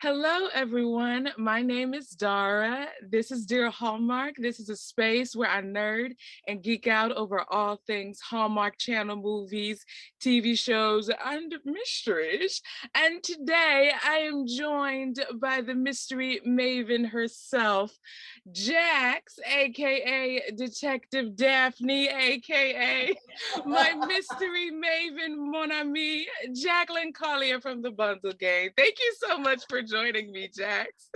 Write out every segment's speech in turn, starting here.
Hello, everyone. My name is Dara. This is Dear Hallmark. This is a space where I nerd and geek out over all things Hallmark Channel movies, TV shows, and mysteries. And today I am joined by the mystery maven herself, Jax, aka Detective Daphne, aka my mystery maven, mon ami, Jaclyn Collier from the Bundle Gang. Thank you so much for joining me, Jax.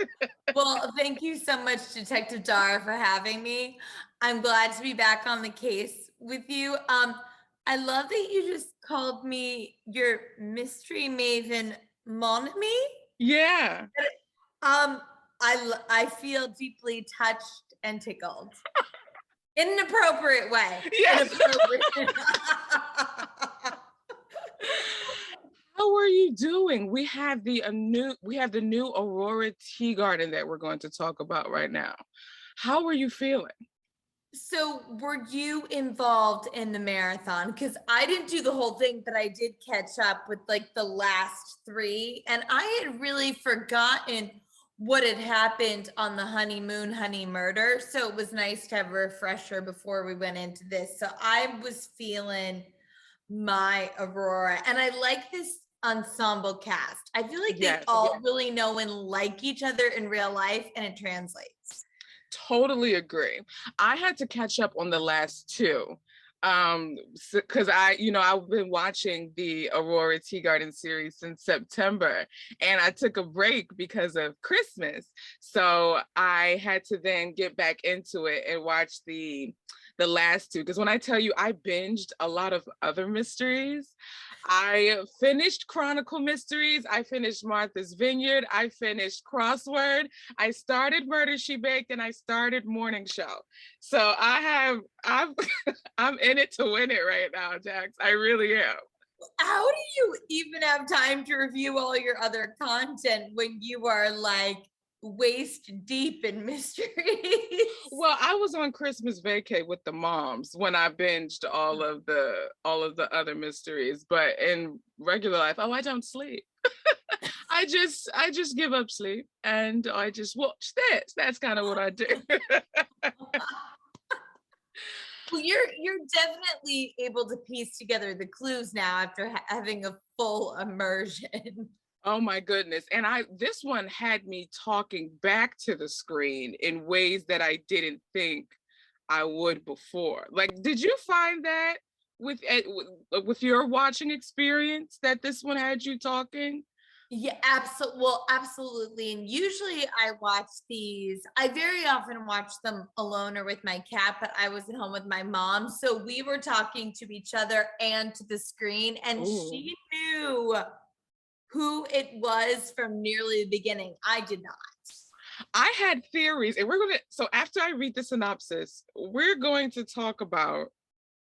Well, thank you so much, Detective Dara, for having me. I'm glad to be back on the case with you. I love that you just called me your mystery maven, mon ami. Yeah. I feel deeply touched and tickled in an appropriate way. Yes. How are you doing? We have the new Aurora Teagarden that we're going to talk about right now. How are you feeling? So were you involved in the marathon? Because I didn't do the whole thing, but I did catch up with like the last three. And I had really forgotten what had happened on the honey murder. So it was nice to have a refresher before we went into this. So I was feeling my Aurora. And I like this ensemble cast. I feel like they all really know and like each other in real life, and it translates. Totally agree. I had to catch up on the last two because I've been watching the Aurora Teagarden series since September, and I took a break because of Christmas, so I had to then get back into it and watch the last two, because when I tell you I binged a lot of other mysteries. I finished Chronicle Mysteries, I finished Martha's Vineyard, I finished Crossword, I started Murder She Baked, and I started Morning Show. So I'm I'm in it to win it right now, Jax. I really am. How do you even have time to review all your other content when you are like waist deep in mysteries? Well, I was on Christmas vacay with the moms when I binged all of the other mysteries, but in regular life, I don't sleep. I just give up sleep and I just watch this. That's kind of what I do. Well, you're definitely able to piece together the clues now after having a full immersion. Oh my goodness. And this one had me talking back to the screen in ways that I didn't think I would before. Like, did you find that with your watching experience that this one had you talking? Yeah, absolutely. Well, absolutely. And usually I watch these, I very often watch them alone or with my cat, but I was at home with my mom. So we were talking to each other and to the screen, and she knew who it was from nearly the beginning. I did not. I had theories, and so after I read the synopsis, we're going to talk about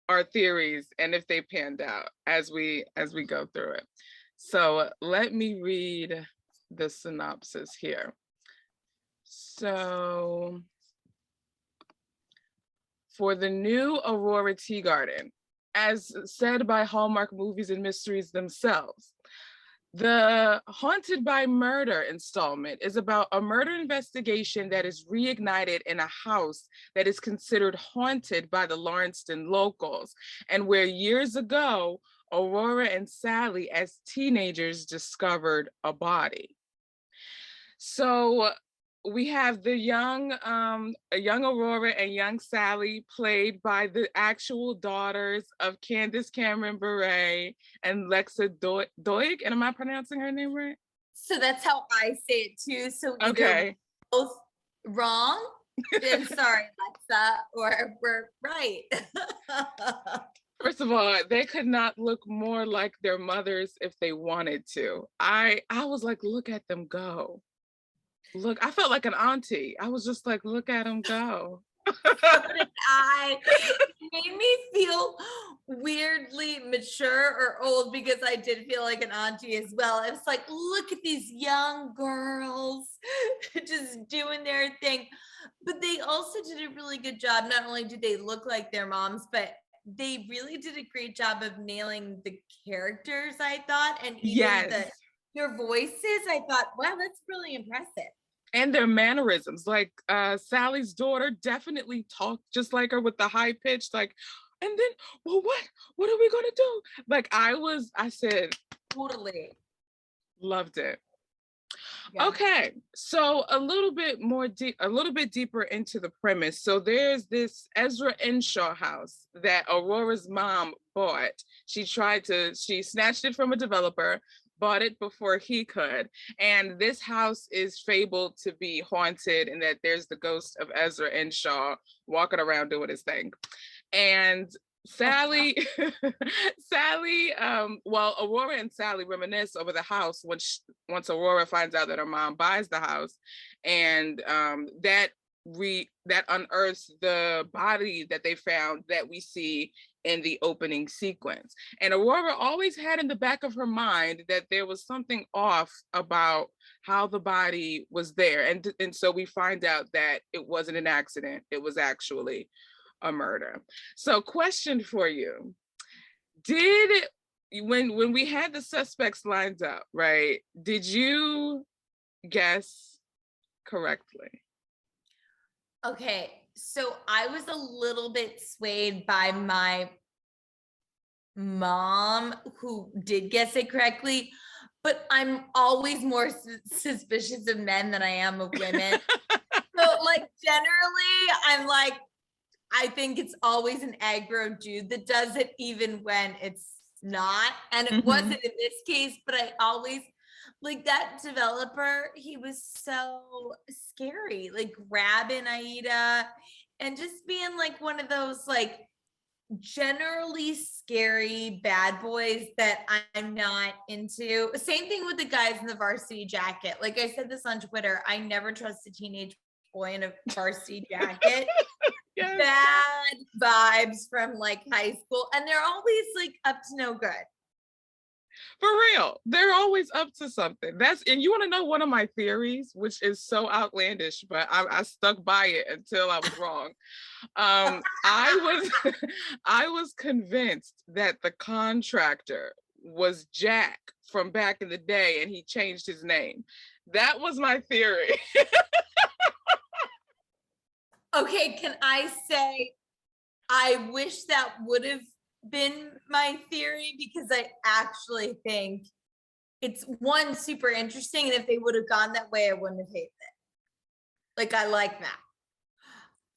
our theories and if they panned out as we go through it. So let me read the synopsis here. So for the new Aurora Teagarden, as said by Hallmark Movies and Mysteries themselves, the Haunted by Murder installment is about a murder investigation that is reignited in a house that is considered haunted by the Lawrencetown locals, and where years ago, Aurora and Sally as teenagers discovered a body. So we have the young Aurora and young Sally, played by the actual daughters of Candace Cameron Bure and Lexa Doig. And am I pronouncing her name right? So that's how I say it too. So either okay, both wrong, I'm sorry, Lexa, or we're right. First of all, they could not look more like their mothers if they wanted to. I was like, look at them go. Look, I felt like an auntie. I was just like, look at them go. It made me feel weirdly mature or old, because I did feel like an auntie as well. It was like, look at these young girls just doing their thing. But they also did a really good job. Not only did they look like their moms, but they really did a great job of nailing the characters, I thought, and even their voices, I thought, wow, that's really impressive. And their mannerisms, like Sally's daughter definitely talked just like her with the high pitch, like, and then, well, what are we gonna do? Like I said, Totally. loved it. Yeah. Okay, so a little bit deeper into the premise. So there's this Ezra Enshaw house that Aurora's mom bought. She snatched it from a developer, bought it before he could. And this house is fabled to be haunted, and that there's the ghost of Ezra Enshaw walking around doing his thing. And Sally, Aurora and Sally reminisce over the house once Aurora finds out that her mom buys the house, and that unearths the body that they found that we see in the opening sequence. And Aurora always had in the back of her mind that there was something off about how the body was there, and so we find out that it wasn't an accident; it was actually a murder. So, question for you: when we had the suspects lined up, right? Did you guess correctly? Okay, so I was a little bit swayed by my mom, who did guess it correctly, but I'm always more suspicious of men than I am of women. So, like, generally, I'm like, I think it's always an aggro dude that does it, even when it's not. And it wasn't in this case, but I always, like, that developer, he was so scary, like grabbing Aida and just being like one of those, like, generally scary bad boys that I'm not into. Same thing with the guys in the varsity jacket. Like I said this on Twitter, I never trust a teenage boy in a varsity jacket. Yes. Bad vibes from like high school, and they're always like up to no good. For real, they're always up to something. And you want to know one of my theories, which is so outlandish, but I stuck by it until I was wrong. I was convinced that the contractor was Jack from back in the day, and he changed his name. That was my theory. Okay, can I say, I wish that would have been my theory, because I actually think it's one, super interesting, and if they would have gone that way, I wouldn't have hated it. Like, I like that.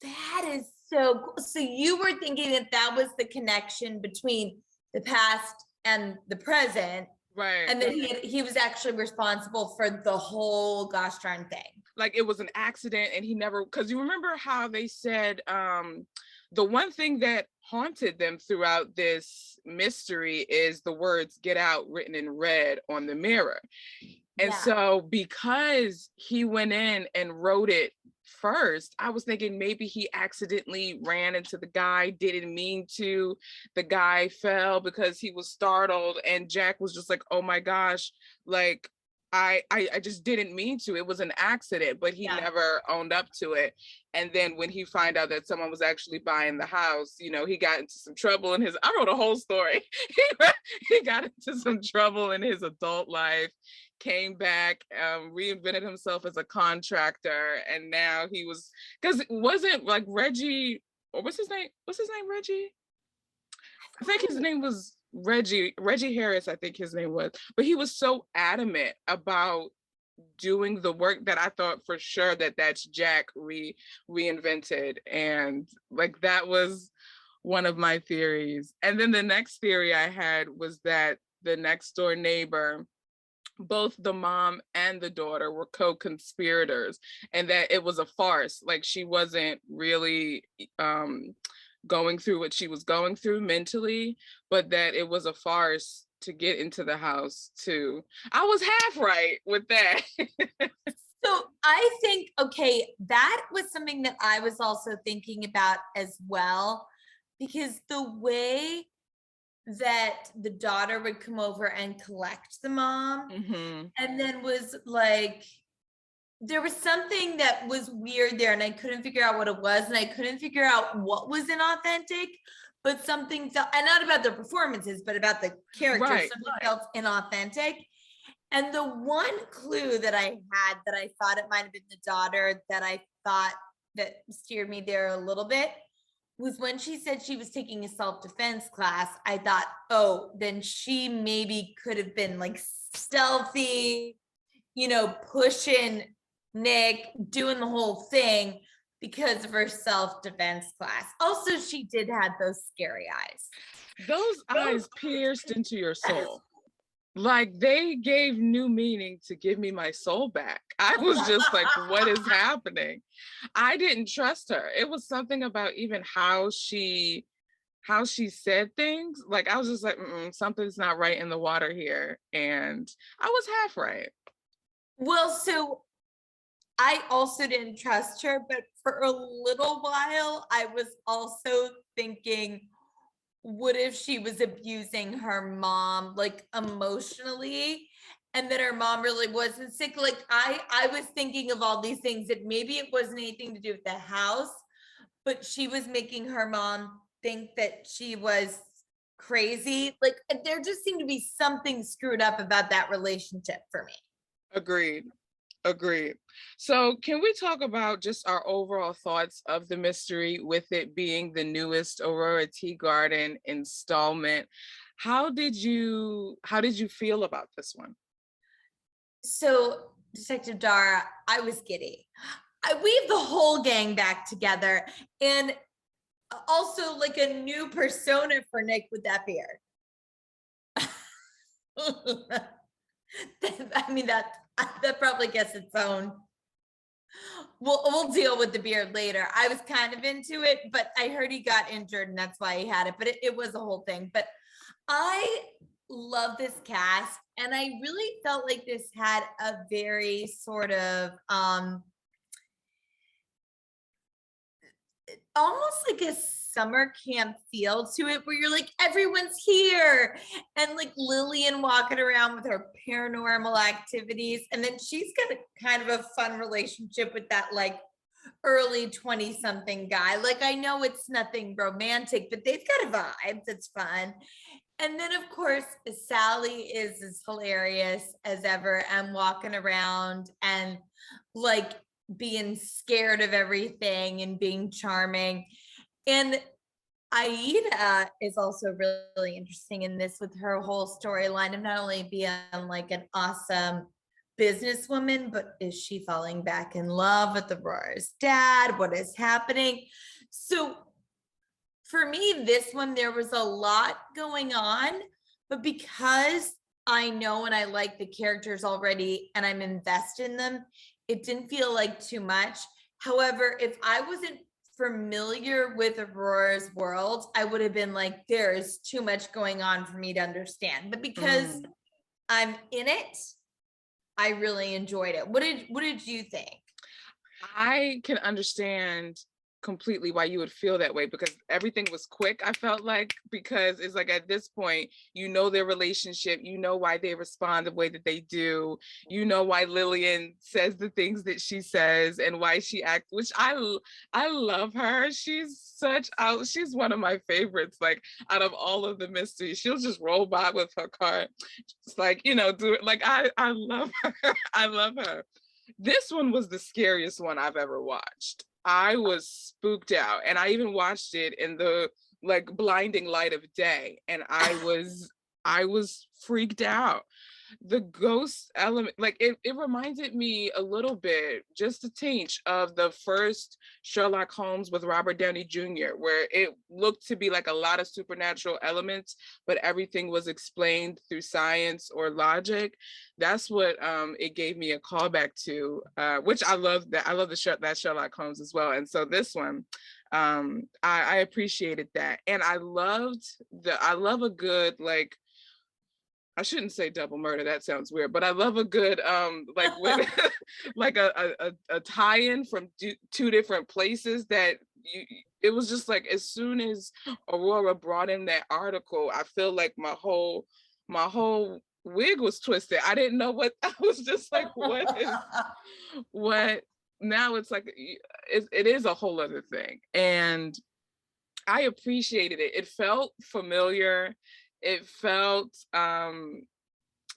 That is so cool. So you were thinking that was the connection between the past and the present, right? And then he was actually responsible for the whole gosh darn thing. Like it was an accident, and he never, because you remember how they said the one thing that haunted them throughout this mystery is the words "get out" written in red on the mirror. And so because he went in and wrote it first, I was thinking maybe he accidentally ran into the guy, didn't mean to. The guy fell because he was startled, and Jack was just like, oh my gosh, like I just didn't mean to. It was an accident, but he never owned up to it. And then when he found out that someone was actually buying the house, you know, he got into some trouble in his, I wrote a whole story. He got into some trouble in his adult life, came back, reinvented himself as a contractor. And now he was, because it wasn't like Reggie, or what's his name? Reggie? I think his name was Reggie Harris, I think his name was, but he was so adamant about doing the work that I thought for sure that that's Jack reinvented. And like, that was one of my theories. And then the next theory I had was that the next door neighbor, both the mom and the daughter, were co-conspirators, and that it was a farce. Like she wasn't really going through what she was going through mentally, but that it was a farce to get into the house too. I was half right with that. So I think, okay, that was something that I was also thinking about as well, because the way that the daughter would come over and collect the mom, and then was like, there was something that was weird there, and I couldn't figure out what it was, and I couldn't figure out what was inauthentic, but something felt, and not about the performances, but about the characters, something felt inauthentic. And the one clue that I had that I thought it might have been the daughter that I thought that steered me there a little bit was when she said she was taking a self-defense class. I thought, oh, then she maybe could have been like stealthy, pushing Nick, doing the whole thing because of her self-defense class. Also, she did have those scary eyes. Those eyes pierced into your soul. Like they gave new meaning to give me my soul back. I was just like, what is happening? I didn't trust her. It was something about even how she said things. Like I was just like, something's not right in the water here. And I was half right. Well, so I also didn't trust her, but for a little while, I was also thinking, what if she was abusing her mom like emotionally, and that her mom really wasn't sick? Like I was thinking of all these things, that maybe it wasn't anything to do with the house, but she was making her mom think that she was crazy. Like there just seemed to be something screwed up about that relationship for me. Agreed. Agreed. So can we talk about just our overall thoughts of the mystery, with it being the newest Aurora Teagarden installment? How did you feel about this one? So, Detective Dara, I was giddy. We have the whole gang back together, and also like a new persona for Nick with that beard. I mean, that probably gets its own. We'll deal with the beard later. I was kind of into it, but I heard he got injured and that's why he had it. But it was a whole thing. But I love this cast, and I really felt like this had a very sort of almost like a summer camp feel to it, where you're like, everyone's here, and like Lillian walking around with her paranormal activities, and then she's got a kind of a fun relationship with that like early 20 something guy. Like I know it's nothing romantic, but they've got a vibe that's fun. And then of course Sally is as hilarious as ever, and walking around and like being scared of everything and being charming. And Aida is also really interesting in this, with her whole storyline of not only being like an awesome businesswoman, but is she falling back in love with Aurora's dad? What is happening? So for me, this one, there was a lot going on, but because I know and I like the characters already and I'm invested in them, it didn't feel like too much. However, if I wasn't familiar with Aurora's world, I would have been like, there is too much going on for me to understand. But because I'm in it, I really enjoyed it. What did you think? I can understand completely why you would feel that way, because everything was quick. I felt like, because it's like at this point, their relationship, why they respond the way that they do, why Lillian says the things that she says and why she acts, which I love her. She's one of my favorites. Like out of all of the mysteries, she'll just roll by with her car, just like do it. Like I love her. I love her. This one was the scariest one I've ever watched. I was spooked out, and I even watched it in the like blinding light of day, and I was freaked out. The ghost element, like it reminded me a little bit, just a tinge, of the first Sherlock Holmes with Robert Downey Jr., where it looked to be like a lot of supernatural elements, but everything was explained through science or logic. That's what it gave me a callback to, which I love. That Sherlock Holmes as well. And so this one, I appreciated that, and I love a good, like, I shouldn't say double murder, that sounds weird, but I love a good like with like a tie-in from two different places that it was just like, as soon as Aurora brought in that article, I feel like my whole wig was twisted. I didn't know what. I was just like, what now? It's like it is a whole other thing, and I appreciated it. It felt familiar. It felt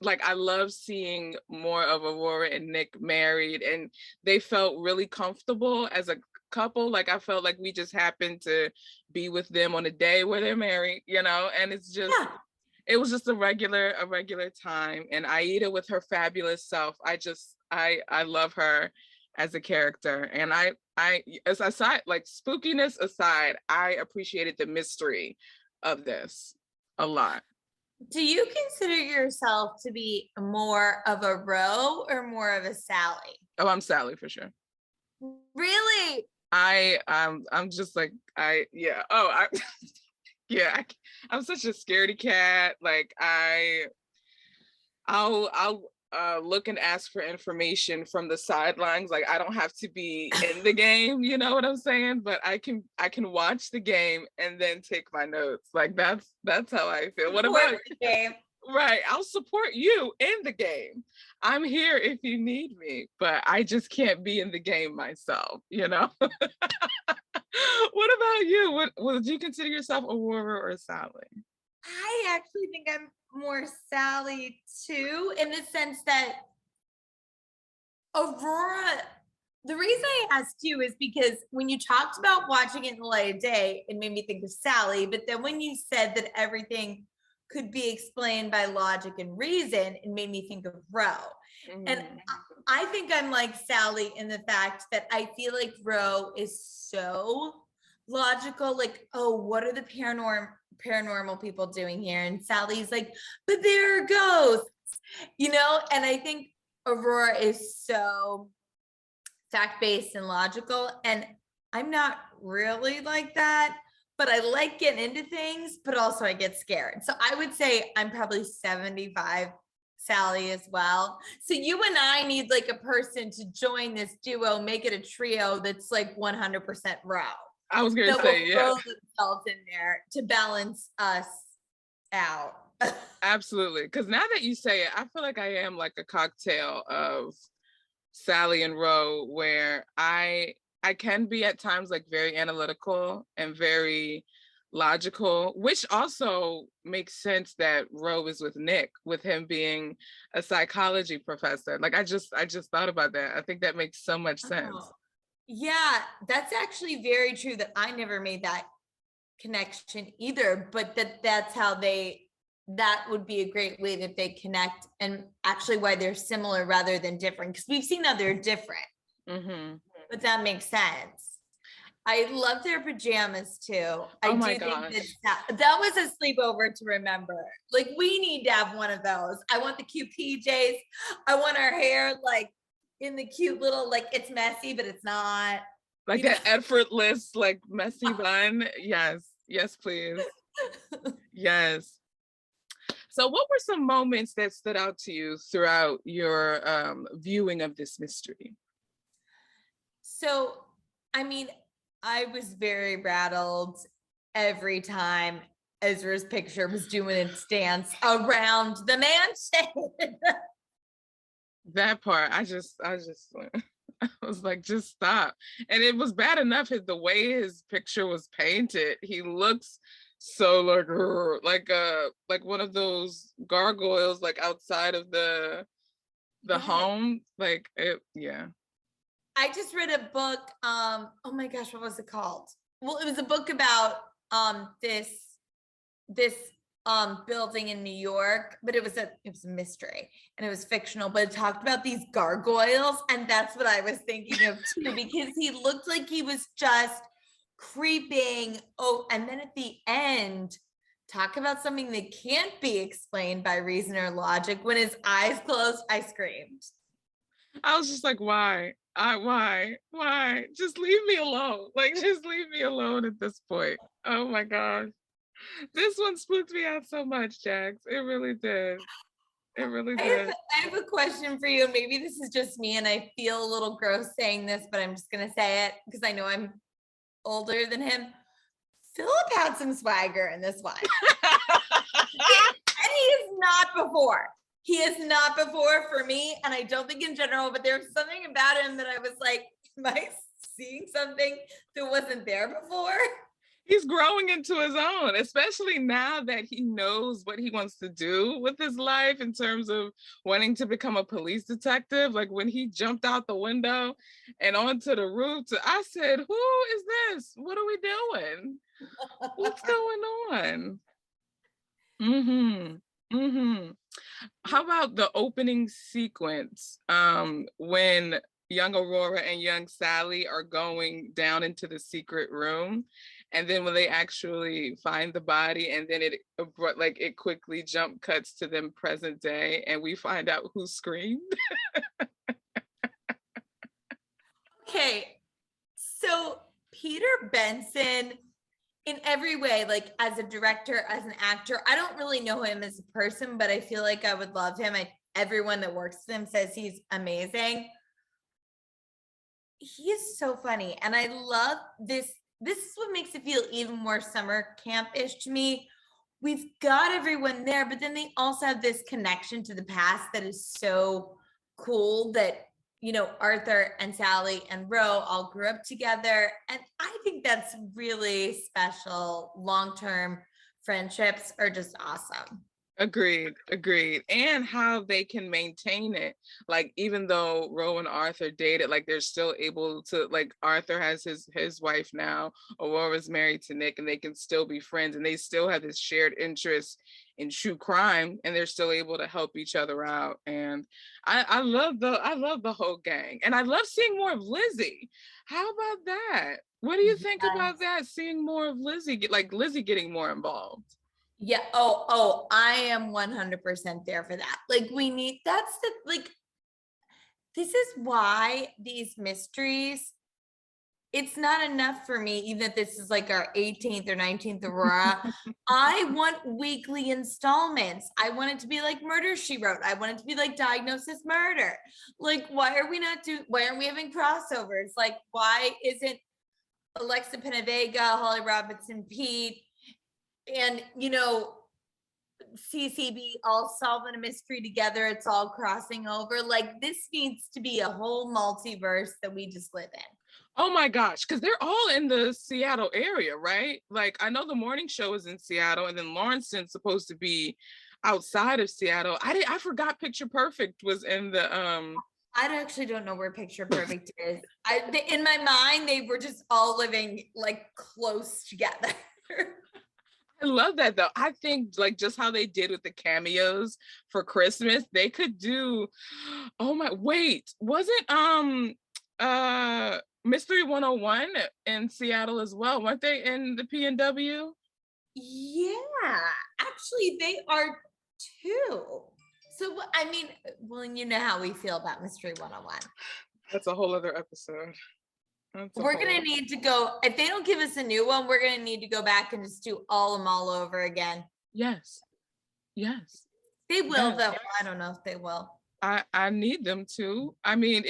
like I love seeing more of Aurora and Nick married, and they felt really comfortable as a couple. Like I felt like we just happened to be with them on a day where they're married, you know, and it's just Yeah. it was just a regular time. And Aida with her fabulous self, I love her as a character. And I as aside, like spookiness aside, I appreciated the mystery of this a lot. Do you consider yourself to be more of a Ro or more of a Sally? Oh, I'm Sally for sure. Really? I'm just like I yeah. Oh, I yeah, I'm such a scaredy cat. Like I'll look and ask for information from the sidelines. Like I don't have to be in the game, you know what I'm saying? But I can watch the game and then take my notes. Like that's how I feel. What Support about the game. right? I'll support you in the game. I'm here if you need me, but I just can't be in the game myself, you know? What about you? What would you consider yourself Aurora or Sally? I actually think I'm more Sally too, in the sense that Aurora, the reason I asked you is because when you talked about watching it in the light of day, it made me think of Sally. But then when you said that everything could be explained by logic and reason, it made me think of Ro. And I think I'm like Sally in the fact that I feel like Ro is so logical. Like, oh, what are the paranormal people doing here? And Sally's like, but there are ghosts, you know? And I think Aurora is so fact-based and logical. And I'm not really like that, but I like getting into things, but also I get scared. So I would say I'm probably 75 Sally as well. So you and I need like a person to join this duo, make it a trio that's like 100% Ro. I was gonna That will say, yeah, throw themselves in there to balance us out. absolutely. Because now that you say it, I feel like I am like a cocktail of Sally and Ro, where I can be at times like very analytical and very logical, which also makes sense that Ro is with Nick, with him being a psychology professor. Like I just thought about that. I think that makes so much sense. Oh, yeah, that's actually very true that I never made that connection either, but that's how that would be a great way that they connect, and actually why they're similar rather than different, because we've seen how they're different, Hmm. but that makes sense. I love their pajamas too. I Oh my do think gosh. that was a sleepover to remember. Like we need to have one of those. I want the cute PJs. I want our hair like in the cute little, like it's messy, but it's not. Like You know? that effortless, like messy bun. Yes. Yes, please. Yes. So what were some moments that stood out to you throughout your viewing of this mystery? So, I mean, I was very rattled every time Ezra's picture was doing its dance around the mansion. That part, I just I was like, just stop. And it was bad enough the way his picture was painted. He looks so like "Grr," like one of those gargoyles like outside of the Yes. home. Like it, yeah. I just read a book. Oh my gosh, what was it called? Well, it was a book about this building in New York, but it was a mystery and it was fictional, but it talked about these gargoyles, and that's what I was thinking of too, because he looked like he was just creeping. Oh, and then at the end, talk about something that can't be explained by reason or logic. When his eyes closed, I screamed. I was just like, why? Just leave me alone. Like, just leave me alone at this point. Oh my gosh. This one spooked me out so much, Jax. It really did. It really I have, did. I have a question for you. Maybe this is just me and I feel a little gross saying this, but I'm just going to say it because I know I'm older than him. Philip had some swagger in this one. And he is not before. He is not before for me. And I don't think in general, but there was something about him that I was like, am I seeing something that wasn't there before? He's growing into his own, especially now that he knows what he wants to do with his life in terms of wanting to become a police detective. Like when he jumped out the window and onto the roof, I said, "Who is this? What are we doing? What's going on?" Mm-hmm. Mm-hmm. How about the opening sequence when young Aurora and young Sally are going down into the secret room, and then when they actually find the body, and then it quickly jump cuts to them present day, and we find out who screamed. Okay, so Peter Benson, in every way, like as a director, as an actor, I don't really know him as a person, but I feel like I would love him. Everyone that works with him says he's amazing. He is so funny, and I love this. This is what makes it feel even more summer camp-ish to me. We've got everyone there, but then they also have this connection to the past that is so cool, that Arthur and Sally and Ro all grew up together. And I think that's really special. Long-term friendships are just awesome. Agreed. And how they can maintain it. Like even though Ro and Arthur dated, like they're still able to, like Arthur has his wife now, Aurora's married to Nick, and they can still be friends, and they still have this shared interest in true crime, and they're still able to help each other out. And I love the whole gang. And I love seeing more of Lizzie. How about that? What do you think about that? Seeing more of Lizzie, like Lizzie getting more involved. Yeah. Oh, I am 100% there for that. Like this is why these mysteries, it's not enough for me, even if this is like our 18th or 19th Aurora. I want weekly installments. I want it to be like Murder, She Wrote. I want it to be like Diagnosis Murder. Like, why aren't we having crossovers? Like, why isn't Alexa Penavega, Holly Robinson Pete, and CCB all solving a mystery together? It's all crossing over. Like, this needs to be a whole multiverse that we just live in. Oh my gosh, because they're all in the Seattle area, right? Like I know the morning show is in Seattle, and then Lawrence's supposed to be outside of Seattle. I forgot Picture Perfect was in the I actually don't know where Picture Perfect is. In my mind, they were just all living like close together. I love that though. I think like just how they did with the cameos for Christmas, they could do. Oh my, wait, wasn't Mystery 101 in Seattle as well? Weren't they in the PNW? Yeah, actually, they are too. So, I mean, well, you know how we feel about Mystery 101. That's a whole other episode. We're going to need to go, if they don't give us a new one, we're going to need to go back and just do them all over again. Yes. They will, though. I don't know if they will. I need them to. I mean,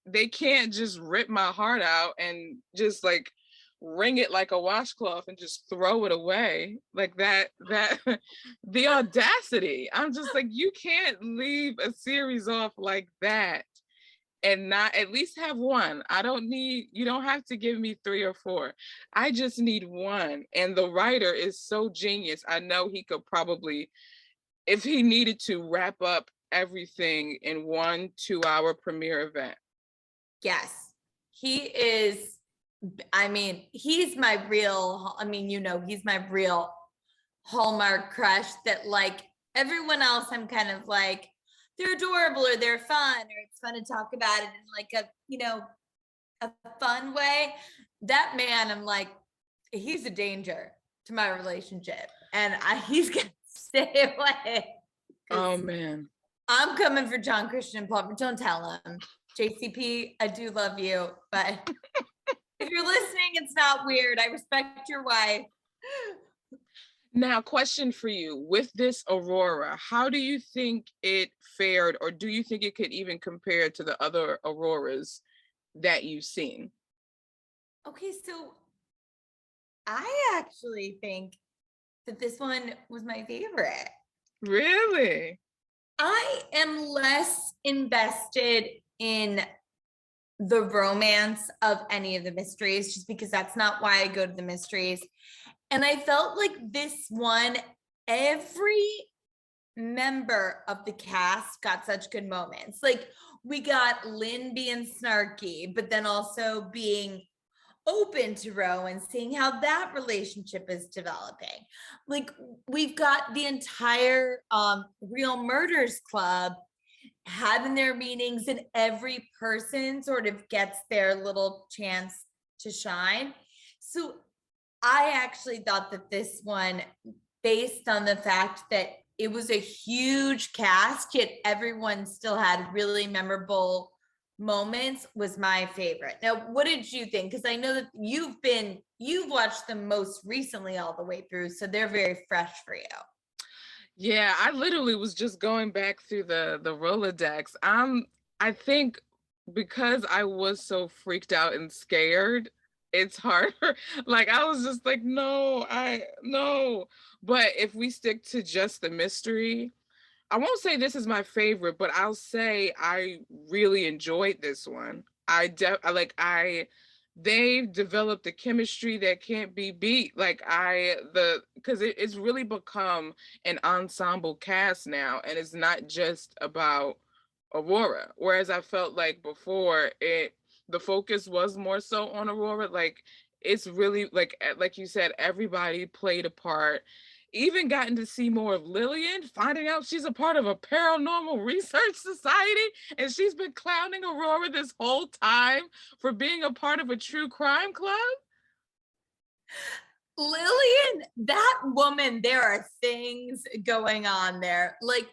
they can't just rip my heart out and just like wring it like a washcloth and just throw it away like that. The audacity. I'm just like, you can't leave a series off like that and not at least have one. You don't have to give me 3 or 4. I just need one. And the writer is so genius. I know he could probably, if he needed to, wrap up everything in 1 2-hour premiere event. Yes, he is. I mean, he's my real, he's my real Hallmark crush, that like everyone else, I'm kind of like, they're adorable or they're fun or it's fun to talk about it in like a fun way. That man, I'm like, he's a danger to my relationship, and he's gonna stay away. Oh man. I'm coming for John Christian Palmer. Don't tell him. JCP, I do love you, but if you're listening, it's not weird. I respect your wife. Now, question for you. With this Aurora, how do you think it fared, or do you think it could even compare to the other Auroras that you've seen? Okay, so I actually think that this one was my favorite. Really? I am less invested in the romance of any of the mysteries, just because that's not why I go to the mysteries. And I felt like this one, every member of the cast got such good moments. Like we got Lynn being snarky, but then also being open to Ro and seeing how that relationship is developing. Like we've got the entire Real Murders Club having their meetings, and every person sort of gets their little chance to shine. So I actually thought that this one, based on the fact that it was a huge cast, yet everyone still had really memorable moments, was my favorite. Now, what did you think? Because I know that you've watched them most recently all the way through, so they're very fresh for you. Yeah, I literally was just going back through the Rolodex. I think because I was so freaked out and scared, it's harder. Like I was just like, no, I no. But if we stick to just the mystery, I won't say this is my favorite, but I'll say I really enjoyed this one. They've developed a chemistry that can't be beat. Because it's really become an ensemble cast now, and it's not just about Aurora. Whereas I felt like before the focus was more so on Aurora. Like it's really like you said, everybody played a part, even gotten to see more of Lillian, finding out she's a part of a paranormal research society, and she's been clowning Aurora this whole time for being a part of a true crime club. Lillian, that woman, there are things going on there. Like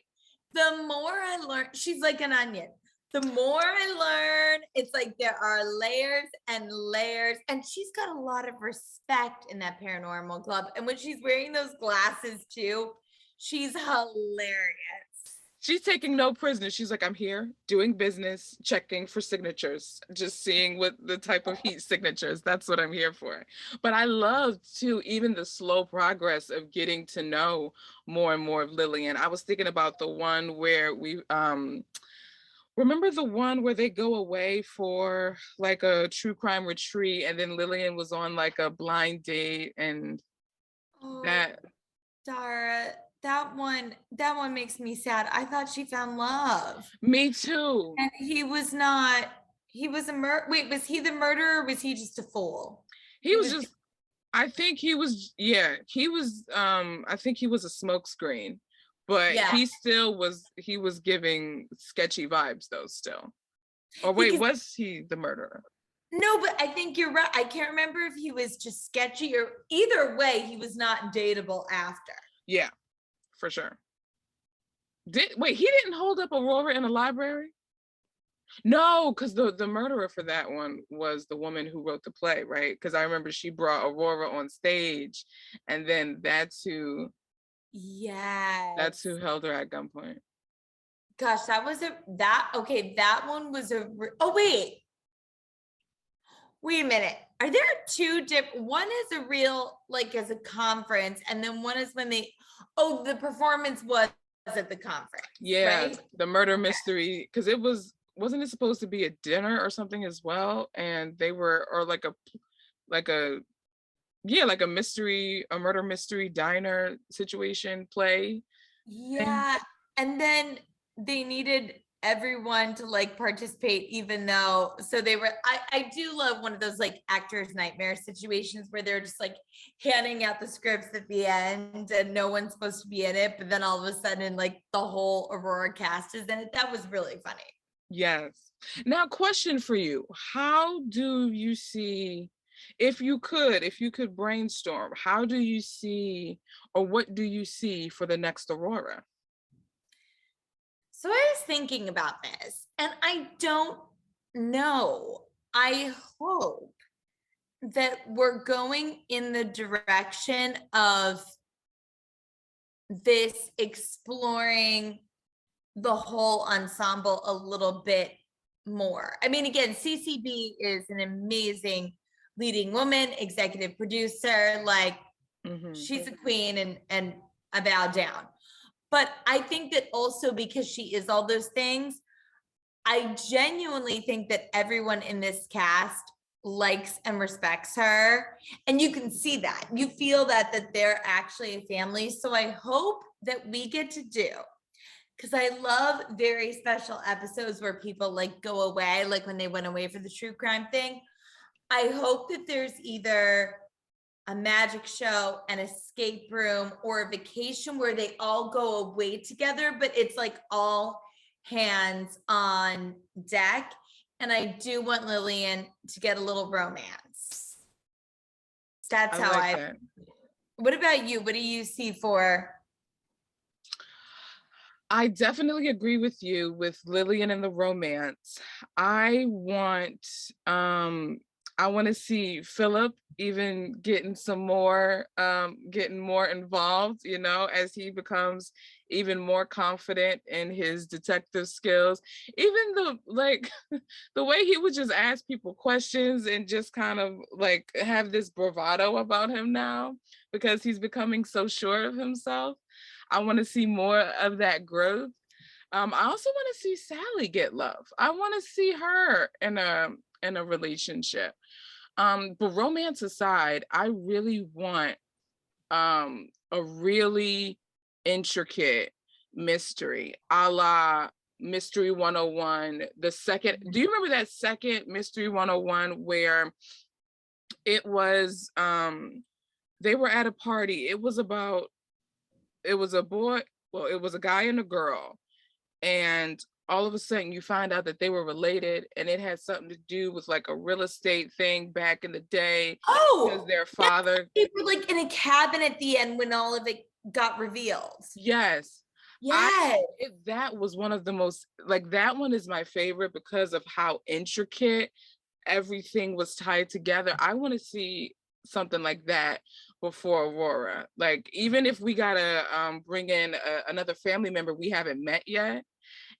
the more I learn, she's like an onion. The more I learn, it's like there are layers and layers. And she's got a lot of respect in that paranormal club. And when she's wearing those glasses too, she's hilarious. She's taking no prisoners. She's like, I'm here doing business, checking for signatures, just seeing what the type of heat signatures. That's what I'm here for. But I love too, even the slow progress of getting to know more and more of Lillian. I was thinking about the one where we remember the one where they go away for like a true crime retreat, and then Lillian was on like a blind date, and Oh, that Dara, that one makes me sad. I thought she found love. me too. And he was not, he was wait, was he the murderer, or was he just a fool? He He was was just I think he was, yeah, he was, I think he was a smokescreen, but yeah, he was giving sketchy vibes though still. Or wait, because was he the murderer? no, but I think you're right. I can't remember if he was just sketchy, or either way, he was not dateable after. Yeah, for sure. Wait, he didn't hold up Aurora in a library? No, because the murderer for that one was the woman who wrote the play, right? Because I remember she brought Aurora on stage, and then that's Yes. who held her at gunpoint. Gosh, that one was oh wait a minute. Are there two different, one is a real, like as a conference, and then one is when the performance was at the conference, Yeah, right? the murder mystery, because wasn't it supposed to be a dinner or something as well? And they were, or like a yeah, like a murder mystery diner situation play thing. Yeah. And then they needed everyone to like participate, even though, so they were, I do love one of those like actors' nightmare situations where they're just like handing out the scripts at the end and no one's supposed to be in it. But then all of a sudden, like the whole Aurora cast is in it. That was really funny. Yes. Now, question for you. How do you see, if you could brainstorm, how do you see, or what do you see for the next Aurora? So I was thinking about this and I don't know. I hope that we're going in the direction of this exploring the whole ensemble a little bit more. I mean, again, CCB is an amazing leading woman, executive producer, like she's a queen, and I bow down. But I think that also because she is all those things, I genuinely think that everyone in this cast likes and respects her. And you can see that. You feel that they're actually a family. So I hope that we get to do, because I love very special episodes where people like go away, like when they went away for the true crime thing. I hope that there's either a magic show, an escape room, or a vacation where they all go away together, but it's like all hands on deck. And I do want Lillian to get a little romance. That's how like that. What about you? What do you see for? I definitely agree with you with Lillian and the romance. I want to see Philip even getting getting more involved, you know, as he becomes even more confident in his detective skills. Even the way he would just ask people questions and just kind of like have this bravado about him now because he's becoming so sure of himself. I want to see more of that growth. I also want to see Sally get love. I want to see her in a relationship. But romance aside, I really want a really intricate mystery, a la Mystery 101. The second, do you remember that second Mystery 101 where it was they were at a party? It was a boy, well, it was a guy and a girl, and all of a sudden you find out that they were related, and it had something to do with like a real estate thing back in the day. Because their father, they were like in a cabin at the end when all of it got revealed. Yes. Yes. That was one of the most, like, that one is my favorite because of how intricate everything was tied together. I want to see something like that before Aurora. Like, even if we gotta bring in another family member we haven't met yet,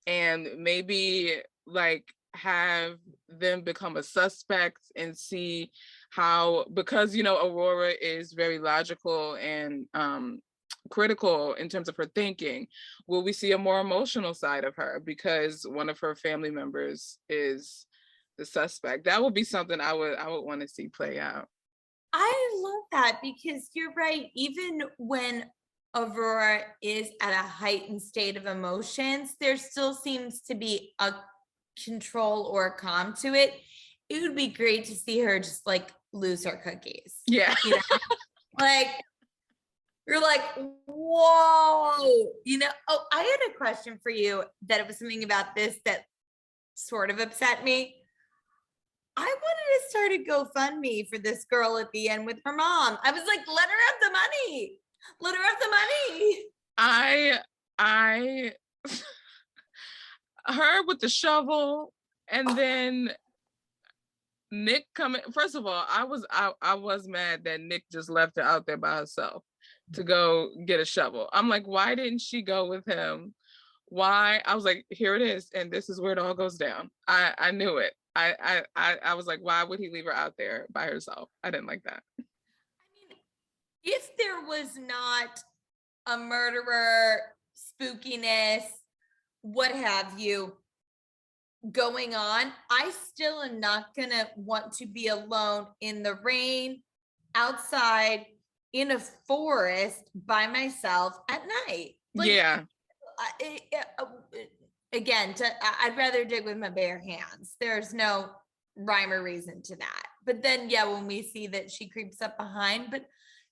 and maybe like have them become a suspect and see how, because you know Aurora is very logical and critical in terms of her thinking, will we see a more emotional side of her because one of her family members is the suspect? That would be something I would want to see play out. I love that because you're right. Even when Aurora is at a heightened state of emotions, there still seems to be a control or a calm to it. It would be great to see her just like lose her cookies. Yeah. You know? Like, you're like, whoa, you know. Oh, I had a question for you that it was something about this that sort of upset me. I wanted to start a GoFundMe for this girl at the end with her mom. I was like, let her have the money. Let her have the money. I her with the shovel, and then Nick coming. First of all, I was mad that Nick just left her out there by herself to go get a shovel. I'm like, why didn't she go with him? Why? I was like, here it is, and this is where it all goes down. I knew it. I was like, why would he leave her out there by herself? I didn't like that. I mean, if there was not a murderer, spookiness, what have you going on, I still am not gonna want to be alone in the rain, outside, in a forest by myself at night. Like, yeah. Again, I'd rather dig with my bare hands. There's no rhyme or reason to that. But then, yeah, when we see that she creeps up behind, but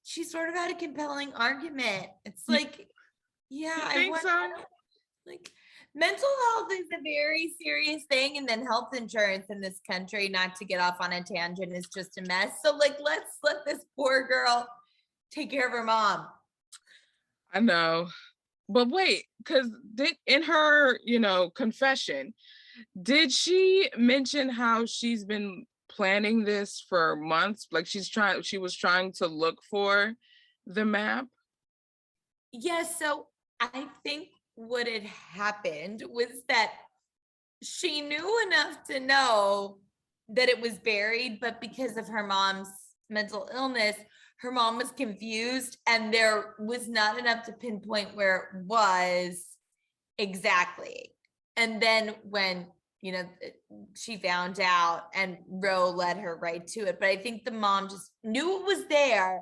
she sort of had a compelling argument. It's like, yeah, I think so. Like, mental health is a very serious thing, and then health insurance in this country, not to get off on a tangent, is just a mess. So, like, let's let this poor girl take care of her mom. I know. But wait, because in her, confession, did she mention how she's been planning this for months? Like she was trying to look for the map? Yes. So I think what had happened was that she knew enough to know that it was buried, but because of her mom's mental illness, her mom was confused and there was not enough to pinpoint where it was exactly. And then when she found out and Ro led her right to it. But I think the mom just knew it was there,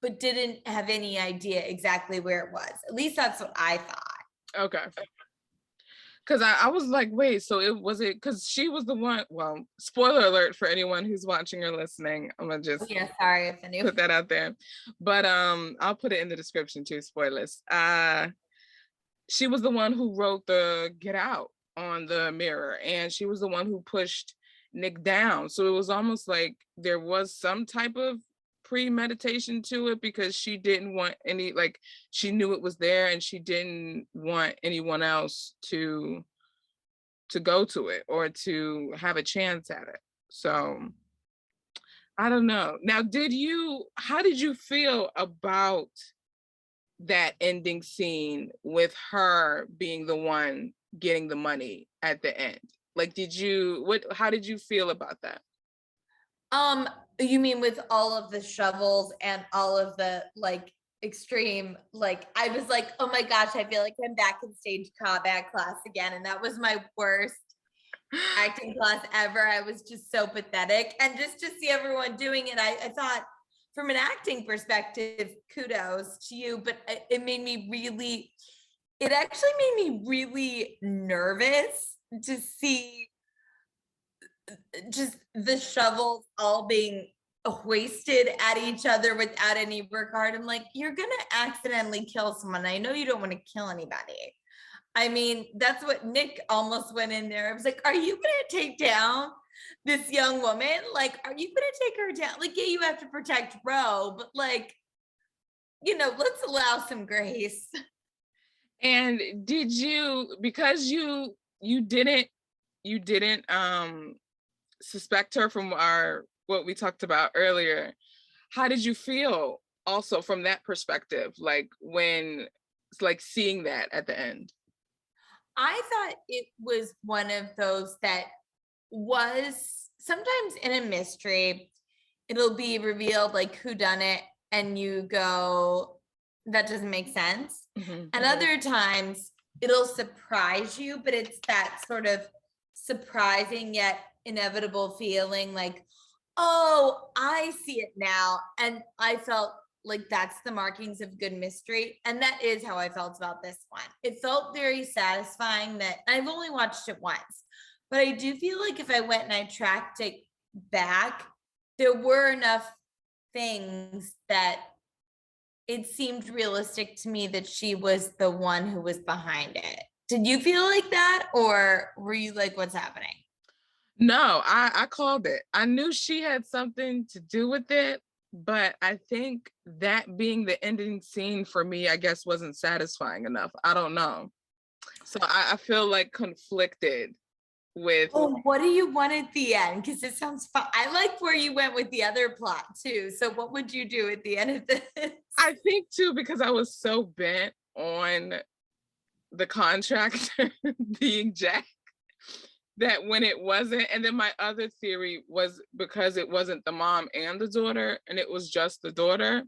but didn't have any idea exactly where it was. At least that's what I thought. Okay. Because I was like, wait, so because she was the one, well, spoiler alert for anyone who's watching or listening. I'm gonna just sorry if anyone put that out there. But I'll put it in the description too, spoilers. She was the one who wrote the Get Out on the mirror, and she was the one who pushed Nick down. So it was almost like there was some type of premeditation to it, because she didn't want any, like, she knew it was there and she didn't want anyone else to go to it or to have a chance at it. So I don't know. Now, how did you feel about that ending scene with her being the one getting the money at the end? Like, how did you feel about that? You mean with all of the shovels and all of the like extreme, like I was like, oh my gosh, I feel like I'm back in stage combat class again. And that was my worst acting class ever. I was just so pathetic. And just to see everyone doing it, I thought from an acting perspective, kudos to you, but it actually made me really nervous to see just the shovels all being hoisted at each other without any regard. I'm like, you're gonna accidentally kill someone. I know you don't want to kill anybody. I mean, that's what Nick almost went in there. I was like, are you gonna take down this young woman? Like, are you gonna take her down? Like, yeah, you have to protect Ro, but like, let's allow some grace. And did you, because you didn't suspect her from what we talked about earlier, how did you feel also from that perspective, like when it's like seeing that at the end? I thought it was one of those that was sometimes in a mystery, it'll be revealed like who done it, and you go, that doesn't make sense. Mm-hmm. And other times it'll surprise you, but it's that sort of surprising yet inevitable feeling like, oh, I see it now. And I felt like that's the markings of good mystery. And that is how I felt about this one. It felt very satisfying that I've only watched it once, but I do feel like if I went and I tracked it back, there were enough things that it seemed realistic to me that she was the one who was behind it. Did you feel like that, or were you like, what's happening? No, I called it. I knew she had something to do with it, but I think that being the ending scene for me, I guess, wasn't satisfying enough. I don't know. So I feel like conflicted with. Oh, what do you want at the end? Because it sounds fun. I like where you went with the other plot too. So what would you do at the end of this? I think too, because I was so bent on the contractor being Jack, that when it wasn't, and then my other theory was because it wasn't the mom and the daughter and it was just the daughter,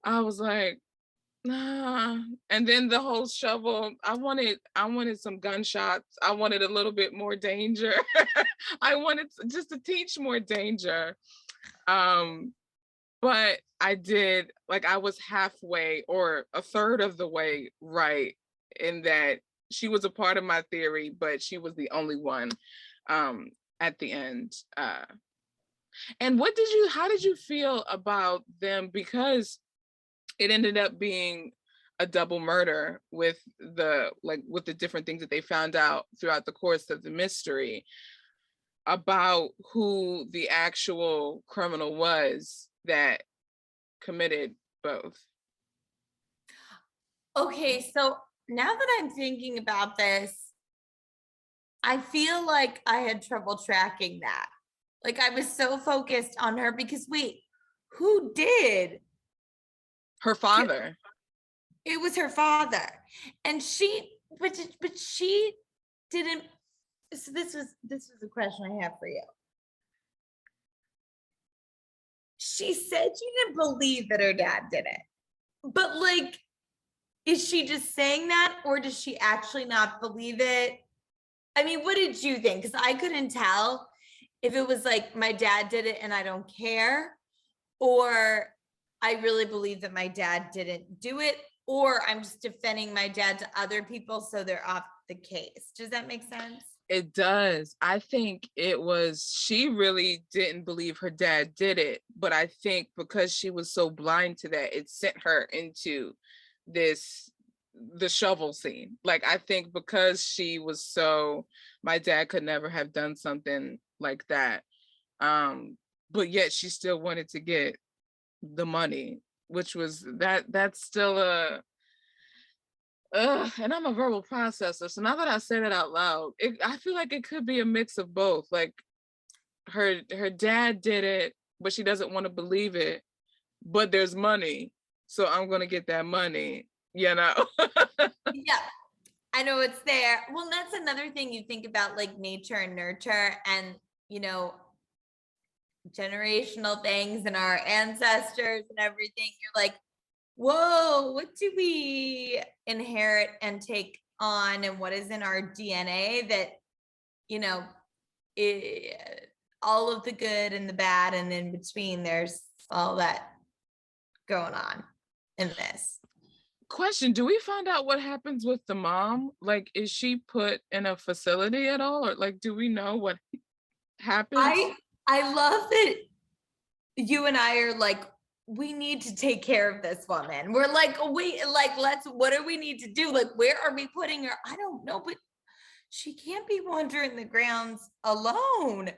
I was like, nah. And then the whole shovel, I wanted some gunshots. I wanted a little bit more danger. I wanted just to teach more danger. But I did, like, I was halfway or a third of the way right in that she was a part of my theory, but she was the only one at the end. And how did you feel about them? Because it ended up being a double murder with the different things that they found out throughout the course of the mystery about who the actual criminal was that committed both. Okay, so now that I'm thinking about this, I feel like I had trouble tracking that. Like I was so focused on her because wait, who did? Her father. It was her father. And but she didn't. So this was a question I have for you. She said she didn't believe that her dad did it. But like, is she just saying that, or does she actually not believe it? I mean, what did you think? Because I couldn't tell if it was like my dad did it and I don't care, or I really believe that my dad didn't do it, or I'm just defending my dad to other people so they're off the case. Does that make sense? It does. I think it was, she really didn't believe her dad did it, but I think because she was so blind to that, it sent her into the shovel scene. Like, I think because she was so, my dad could never have done something like that. But yet she still wanted to get the money, which was that's still a and I'm a verbal processor. So now that I say that out loud, I feel like it could be a mix of both. Like her dad did it, but she doesn't want to believe it. But there's money, so I'm gonna get that money. You know. Yeah, I know it's there. Well, that's another thing you think about, like nature and nurture, and generational things and our ancestors and everything. You're like, whoa, what do we inherit and take on, and what is in our DNA that, you know, all of the good and the bad, and in between, there's all that going on in this. Question, do we find out what happens with the mom? Like, is she put in a facility at all? Or like, do we know what happens? I love that you and I are like, we need to take care of this woman. We're like, what do we need to do? Like, where are we putting her? I don't know, but she can't be wandering the grounds alone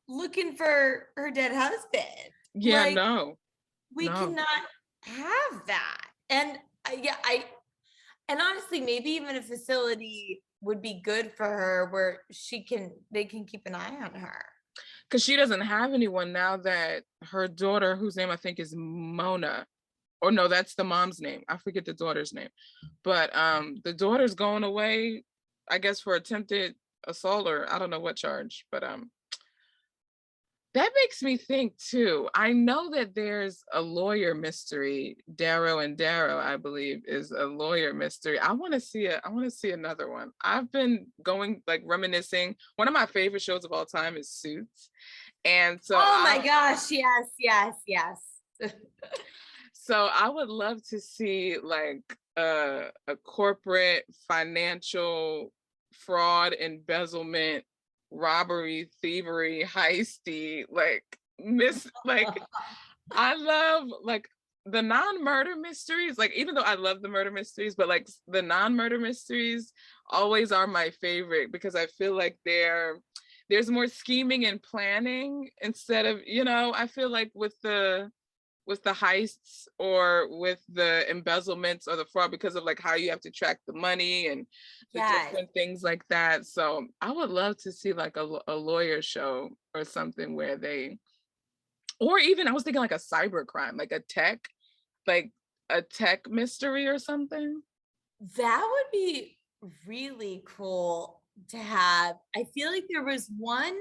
looking for her dead husband. Yeah, like, no. We cannot have that. And and honestly, maybe even a facility would be good for her where they can keep an eye on her. Because she doesn't have anyone now that her daughter, whose name I think is Mona, or no, that's the mom's name. I forget the daughter's name. But the daughter's going away, I guess, for attempted assault, or I don't know what charge, but that makes me think too. I know that there's a lawyer mystery. Darrow and Darrow, I believe, is a lawyer mystery. I want to see another one. I've been going, like, reminiscing. One of my favorite shows of all time is Suits. And so my gosh, yes. So I would love to see like a corporate financial fraud, embezzlement, robbery, thievery, heisty, I love like the non-murder mysteries. Like, even though I love the murder mysteries, but like the non-murder mysteries always are my favorite, because I feel like there's more scheming and planning instead of, I feel like with the heists or with the embezzlements or the fraud, because of like how you have to track the money and the different things like that. So I would love to see like a lawyer show or something where or even I was thinking like a cyber crime, like a tech mystery or something. That would be really cool to have. I feel like there was one,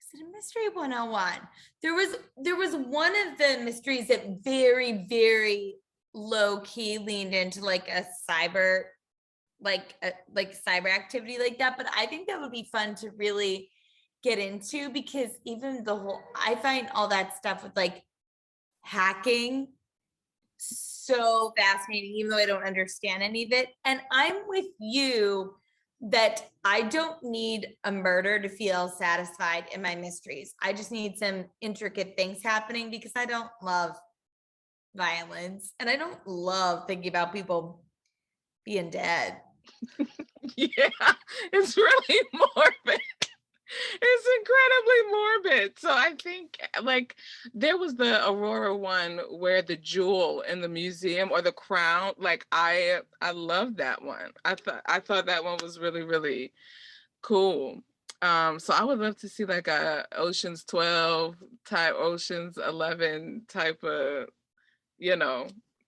is it a Mystery 101? There was one of the mysteries that very, very low key leaned into like a cyber, like cyber activity like that. But I think that would be fun to really get into, because even I find all that stuff with like hacking so fascinating, even though I don't understand any of it. And I'm with you that I don't need a murder to feel satisfied in my mysteries. I just need some intricate things happening, because I don't love violence and I don't love thinking about people being dead. Yeah, it's really morbid. It's incredibly morbid. So I think like there was the Aurora one where the jewel in the museum, or the crown, like I love that one. I thought that one was really, really cool. So I would love to see like a Ocean's 12 type, Ocean's 11 type of,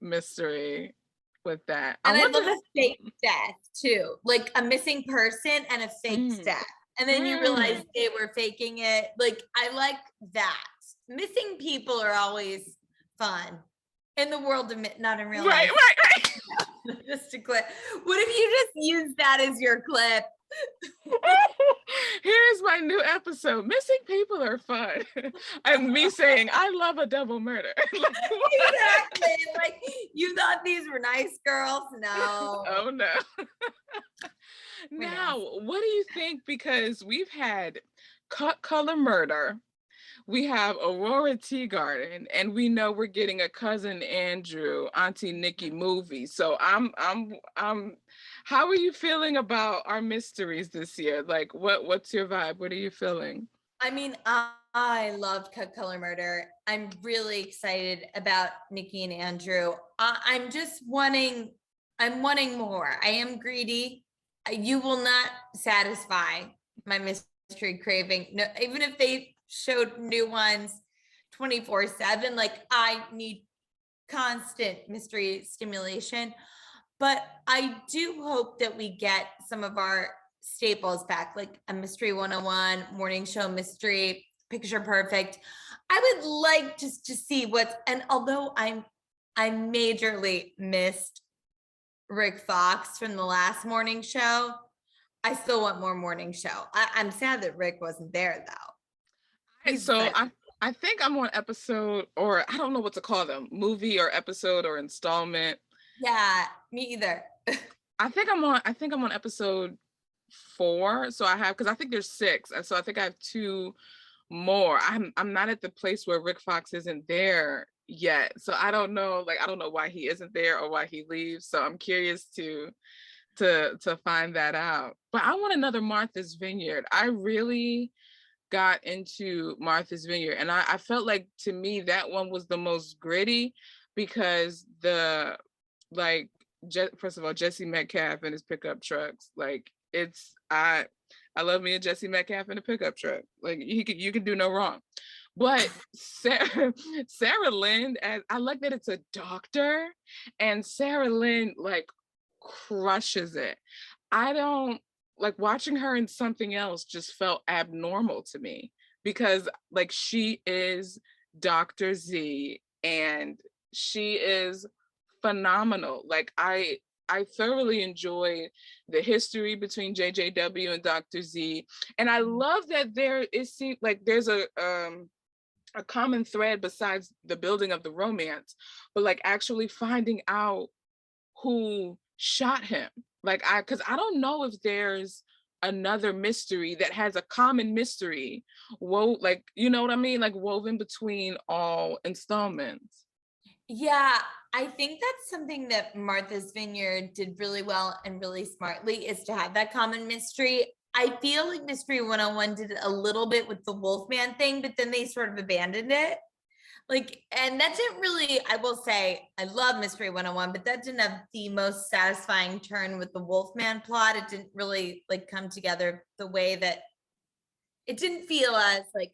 mystery with that. And I love a fake death too, like a missing person and a fake death. And then you realize they were faking it. Like, I like that. Missing people are always fun in the world of not in real life. Right. Just a clip. What if you just use that as your clip? Here's my new episode. Missing people are fun. And me saying, I love a double murder. Like, Exactly. Like, you thought these were nice girls? No. oh no. We're Now, nasty. what do you think? Because we've had Cut Color Murder, we have Aurora Teagarden, and we know we're getting a Cousin Andrew, Auntie Nikki movie. So how are you feeling about our mysteries this year? Like, what's your vibe? What are you feeling? I mean, I loved Cut Color Murder. I'm really excited about Nikki and Andrew. I'm just I'm wanting more. I am greedy. You will not satisfy my mystery craving. No, even if they showed new ones 24/7, like I need constant mystery stimulation. But I do hope that we get some of our staples back, like a Mystery 101, morning show mystery, picture perfect. I would like just to see what's, and although I majorly missed Rick Fox from the last morning show, I still want more morning show. I'm sad that Rick wasn't there though. He's So like, I think I'm on episode, or I don't know what to call them, movie or episode or installment. yeah, me either. I think I'm on episode 4. So I have, because I think there's 6. And so I think I have 2 more. I'm not at the place where Rick Fox isn't there yet. So I don't know, like I don't know why he isn't there or why he leaves. So I'm curious to find that out. But I want another Martha's Vineyard. I really got into Martha's Vineyard, and I felt like, to me, that one was the most gritty, because the, like, first of all, Jesse Metcalf and his pickup trucks, like, it's I love me a Jesse Metcalf in a pickup truck. Like, you can do no wrong. But Sarah Lynn, as I like that it's a doctor, and Sarah Lynn like crushes it. I don't like watching her in something else, just felt abnormal to me, because like she is Dr. Z, and she is phenomenal. Like I thoroughly enjoyed the history between JJW and Dr. Z, and I love that it seems like there's a common thread besides the building of the romance, but like actually finding out who shot him. Like because I don't know if there's another mystery that has a common mystery, like, you know what I mean, like woven between all installments. Yeah, I think that's something that Martha's Vineyard did really well and really smartly, is to have that common mystery. I feel like Mystery 101 did it a little bit with the Wolfman thing, but then they sort of abandoned it. Like, and that didn't really, I will say, I love Mystery 101, but that didn't have the most satisfying turn with the Wolfman plot. It didn't really like come together the way that it didn't feel as like,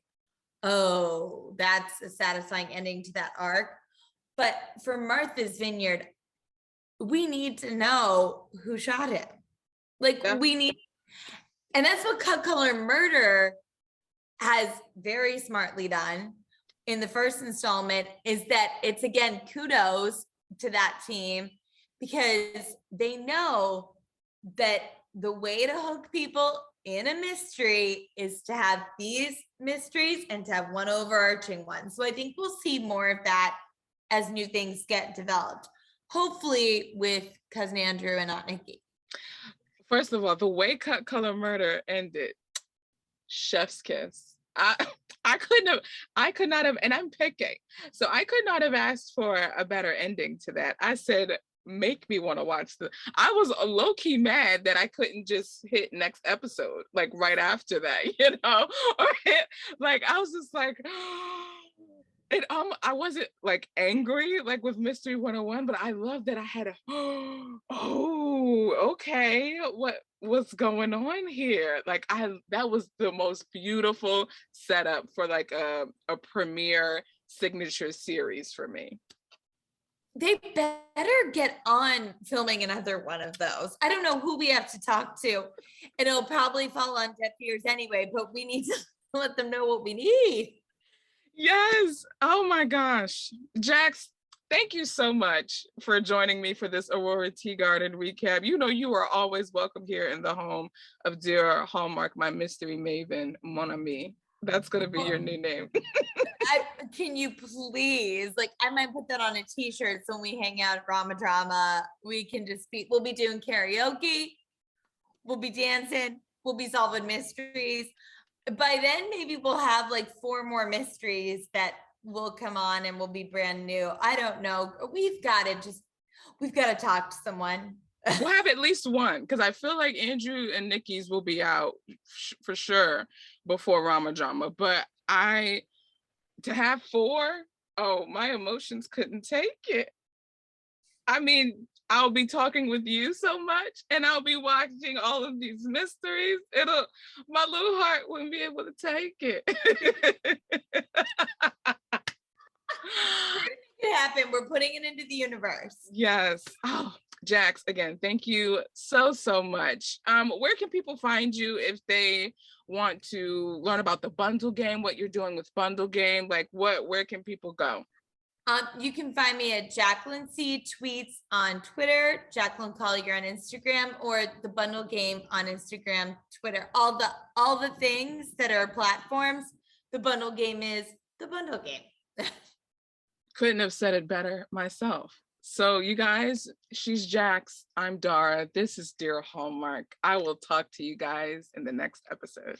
oh, that's a satisfying ending to that arc. But for Martha's Vineyard, we need to know who shot him. Like, Yeah. we need, and that's what Cut Color Murder has very smartly done in the first installment, is that it's, again, kudos to that team, because they know that the way to hook people in a mystery is to have these mysteries and to have one overarching one. So I think we'll see more of that as new things get developed, hopefully with Cousin Andrew and Aunt Nikki. First of all, the way Cut Color Murder ended, chef's kiss. I could not have, and I'm picking, so I could not have asked for a better ending to that. I said, make me want to watch I was low-key mad that I couldn't just hit next episode like right after that, or like I was just like, it I wasn't like angry like with Mystery 101, but I love that I had a oh, okay, what's going on here? Like that was the most beautiful setup for like a premiere signature series for me. They better get on filming another one of those. I don't know who we have to talk to, and it'll probably fall on deaf ears anyway, but we need to let them know what we need. Yes. Oh my gosh. Jax, Thank you so much for joining me for this Aurora Teagarden recap. You know you are always welcome here in the home of dear Hallmark, my mystery maven, Mon Ami. That's gonna be your new name. Can you please, like, I might put that on a t-shirt so when we hang out at Rama Drama, we can just be, we'll be doing karaoke, we'll be dancing, we'll be solving mysteries. By then, maybe we'll have like 4 more mysteries that will come on and will be brand new. I don't know. We've got to talk to someone. We'll have at least one, because I feel like Andrew and Nikki's will be out for sure before Rama Drama. But to have 4, oh, my emotions couldn't take it. I mean, I'll be talking with you so much and I'll be watching all of these mysteries. My little heart wouldn't be able to take it. It happen. We're putting it into the universe. Yes. Oh, Jax, again, thank you so much. Where can people find you if they want to learn about the bundle game, what you're doing with bundle game? Like where can people go? You can find me at Jaclyn C Tweets on Twitter, Jaclyn Collier on Instagram, or the Bundle Game on Instagram, Twitter. All the things that are platforms. The Bundle Game is the Bundle Game. Couldn't have said it better myself. So you guys, she's Jax. I'm Dara. This is Dear Hallmark. I will talk to you guys in the next episode.